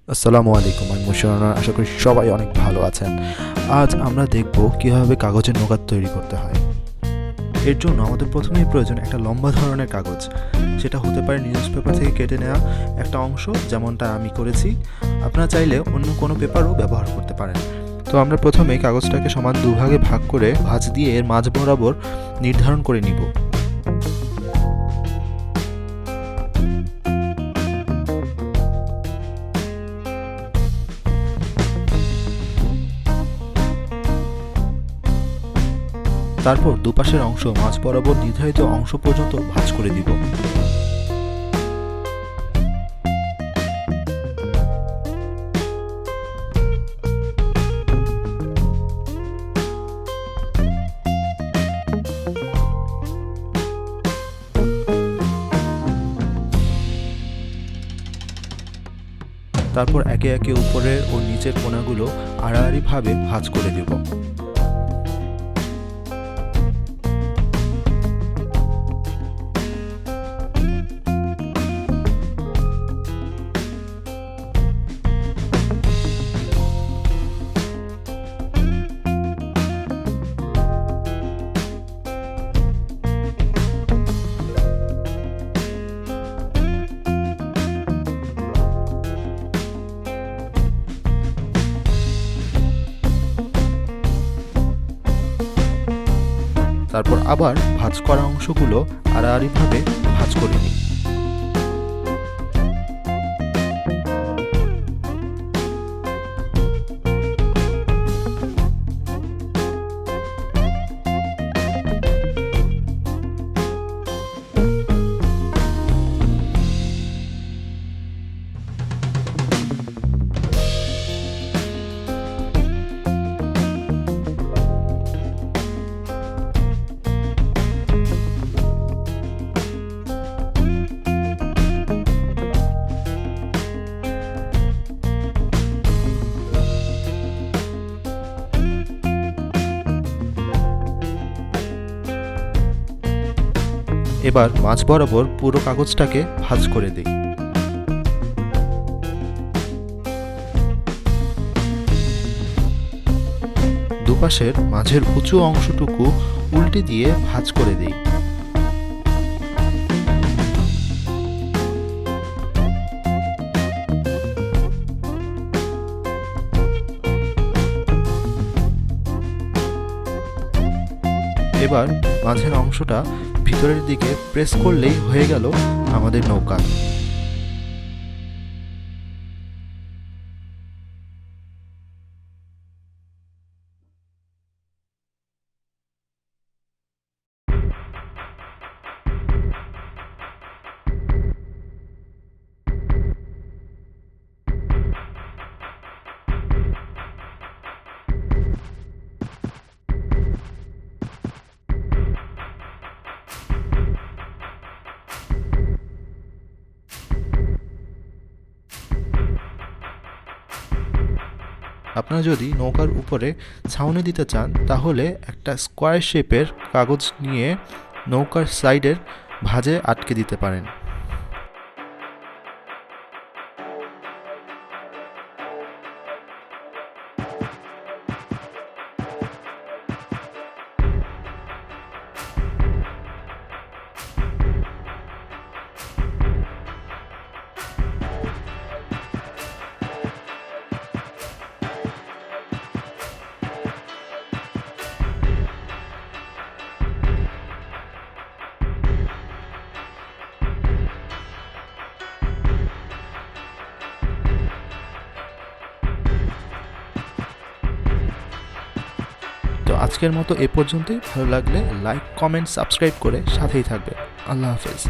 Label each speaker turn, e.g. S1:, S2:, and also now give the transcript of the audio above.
S1: আসসালামু আলাইকুম, আমি মশিউর আনোয়ার। আশা করি সবাই অনেক ভালো আছেন। আজ আমরা দেখব কীভাবে কাগজের নৌকা তৈরি করতে হয়। এর জন্য আমাদের প্রথমেই প্রয়োজন একটা লম্বা ধরনের কাগজ। সেটা হতে পারে নিউজ পেপার থেকে কেটে নেওয়া একটা অংশ, যেমনটা আমি করেছি। আপনারা চাইলে অন্য কোনো পেপারও ব্যবহার করতে পারেন। তো আমরা প্রথমে কাগজটাকে সমান দুভাগে ভাগ করে ভাঁজ দিয়ে এর মাঝ বরাবর নির্ধারণ করে নিব। তারপর দুপাশের অংশ মাঝ বরাবর নির্ধারিত অংশ পর্যন্ত ভাঁজ করে দিব। তারপর একে একে উপরের ও নিচের কোণাগুলো আড়াআড়িভাবে ভাঁজ করে দেব। তারপর আবার ভাঁজ করা অংশগুলো আড়াআড়িভাবে ভাঁজ করে নিই। এবার মাঝ বরাবর পুরো কাগজটাকে ভাঁজ করে দিই। দুপাশের মাঝের উঁচু অংশটুকু উল্টে দিয়ে ভাঁজ করে দিই। এবার মাঝের অংশটা ভিতরের দিকে প্রেস করলেই হয়ে গেল আমাদের নৌকা। আপনারা যদি নৌকার উপরে ছাউনি দিতে চান, তাহলে একটা স্কোয়ার শেপের কাগজ নিয়ে নৌকার সাইডের ভাঁজে আটকে দিতে পারেন। তো আজকের মতো এ পর্যন্তই। ভালো লাগলে লাইক, কমেন্ট, সাবস্ক্রাইব করে সাথেই থাকবে। আল্লাহ হাফেজ।